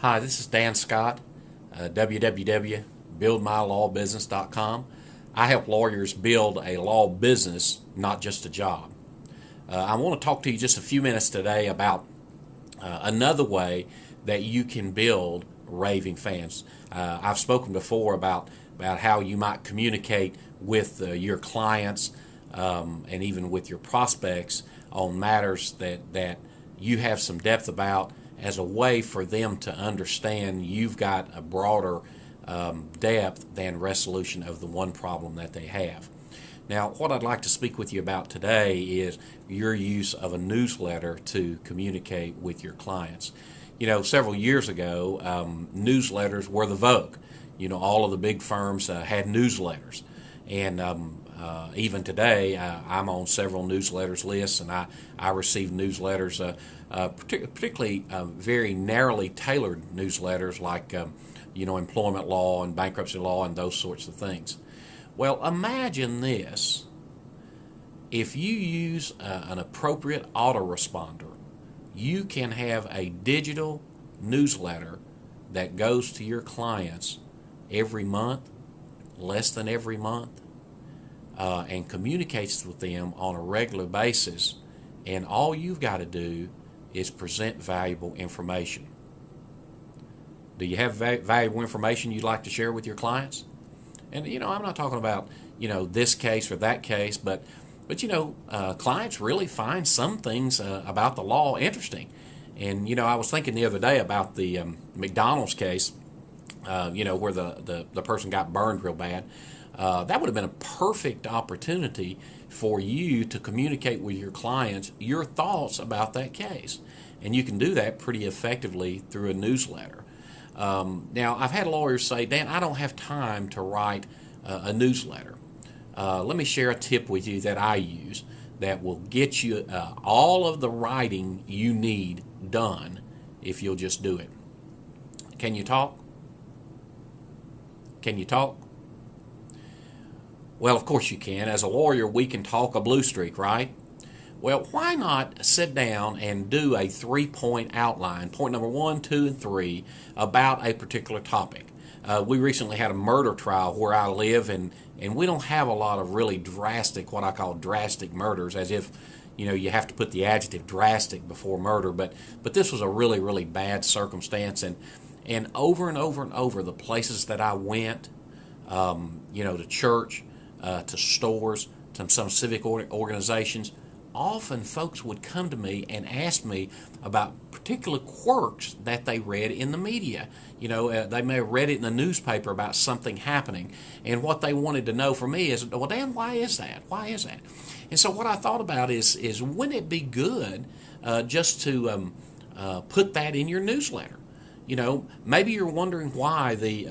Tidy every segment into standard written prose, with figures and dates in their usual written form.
Hi, this is Dan Scott, www.buildmylawbusiness.com. I help lawyers build a law business, not just a job. I want to talk to you just a few minutes today about another way that you can build raving fans. I've spoken before about how you might communicate with your clients and even with your prospects on matters that you have some depth about, as a way for them to understand you've got a broader depth than resolution of the one problem that they have. Now, what I'd like to speak with you about today is your use of a newsletter to communicate with your clients. You know, several years ago, newsletters were the vogue. You know, all of the big firms had newsletters. And even today, I'm on several newsletters lists, and I receive newsletters, particularly very narrowly tailored newsletters like, employment law and bankruptcy law and those sorts of things. Well, imagine this. If you use an appropriate autoresponder, you can have a digital newsletter that goes to your clients every month, less than every month, and communicates with them on a regular basis, and all you've got to do is present valuable information. Do you have valuable information you'd like to share with your clients? And I'm not talking about this case or that case, but clients really find some things about the law interesting. And I was thinking the other day about the McDonald's case, where the person got burned real bad. That would have been a perfect opportunity for you to communicate with your clients your thoughts about that case. And you can do that pretty effectively through a newsletter. Now, I've had lawyers say, Dan, I don't have time to write a newsletter. Let me share a tip with you that I use that will get you all of the writing you need done if you'll just do it. Can you talk? Can you talk? Well, of course you can. As a lawyer, we can talk a blue streak, right? Well, why not sit down and do a 3-point outline, point number 1, 2, and 3, about a particular topic? We recently had a murder trial where I live, and we don't have a lot of really drastic, what I call drastic murders, as if you have to put the adjective drastic before murder. But this was a really, really bad circumstance, and over and over and over, the places that I went, to church, to stores, to some civic organizations, often folks would come to me and ask me about particular quirks that they read in the media. They may have read it in the newspaper about something happening, and what they wanted to know from me is, well, Dan, why is that? Why is that? And so what I thought about is wouldn't it be good just to put that in your newsletter? Maybe you're wondering why the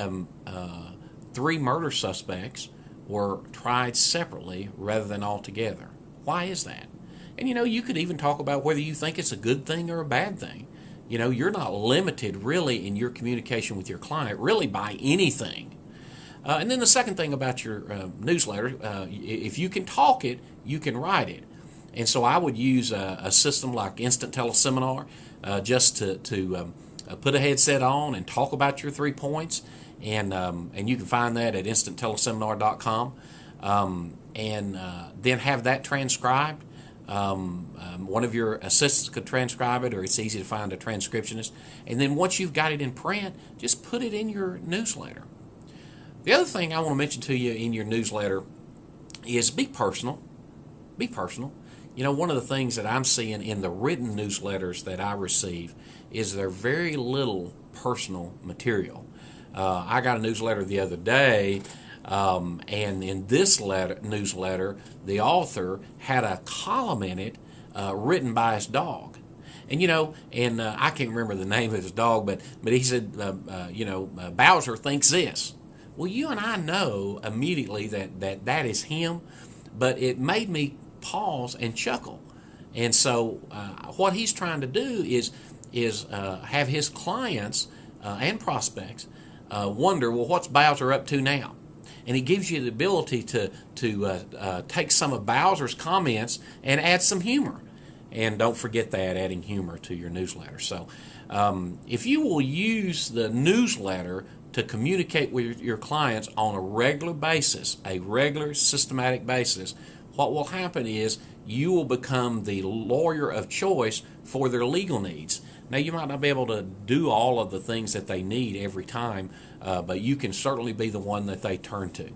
3 murder suspects were tried separately rather than all together. Why is that? And you could even talk about whether you think it's a good thing or a bad thing. You're not limited really in your communication with your client really by anything. And then the second thing about your newsletter, if you can talk it, you can write it. And so I would use a system like Instant Teleseminar just to put a headset on and talk about your 3 points. And you can find that at instantteleseminar.com. And then have that transcribed. One of your assistants could transcribe it, or it's easy to find a transcriptionist. And then once you've got it in print, just put it in your newsletter. The other thing I want to mention to you in your newsletter is be personal. Be personal. One of the things that I'm seeing in the written newsletters that I receive is there's very little personal material. I got a newsletter the other day, and in this newsletter, the author had a column in it written by his dog. And I can't remember the name of his dog, but he said, Bowser thinks this. Well, you and I know immediately that is him, but it made me pause and chuckle. And so what he's trying to do is have his clients and prospects wonder, well, what's Bowser up to now? And he gives you the ability to take some of Bowser's comments and add some humor. And don't forget that, adding humor to your newsletter. So If you will use the newsletter to communicate with your clients on a regular basis, a regular systematic basis, what will happen is you will become the lawyer of choice for their legal needs. Now, you might not be able to do all of the things that they need every time, but you can certainly be the one that they turn to.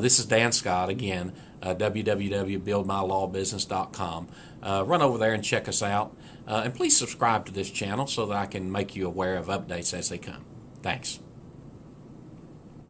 This is Dan Scott, again, www.buildmylawbusiness.com. Run over there and check us out. And please subscribe to this channel so that I can make you aware of updates as they come. Thanks.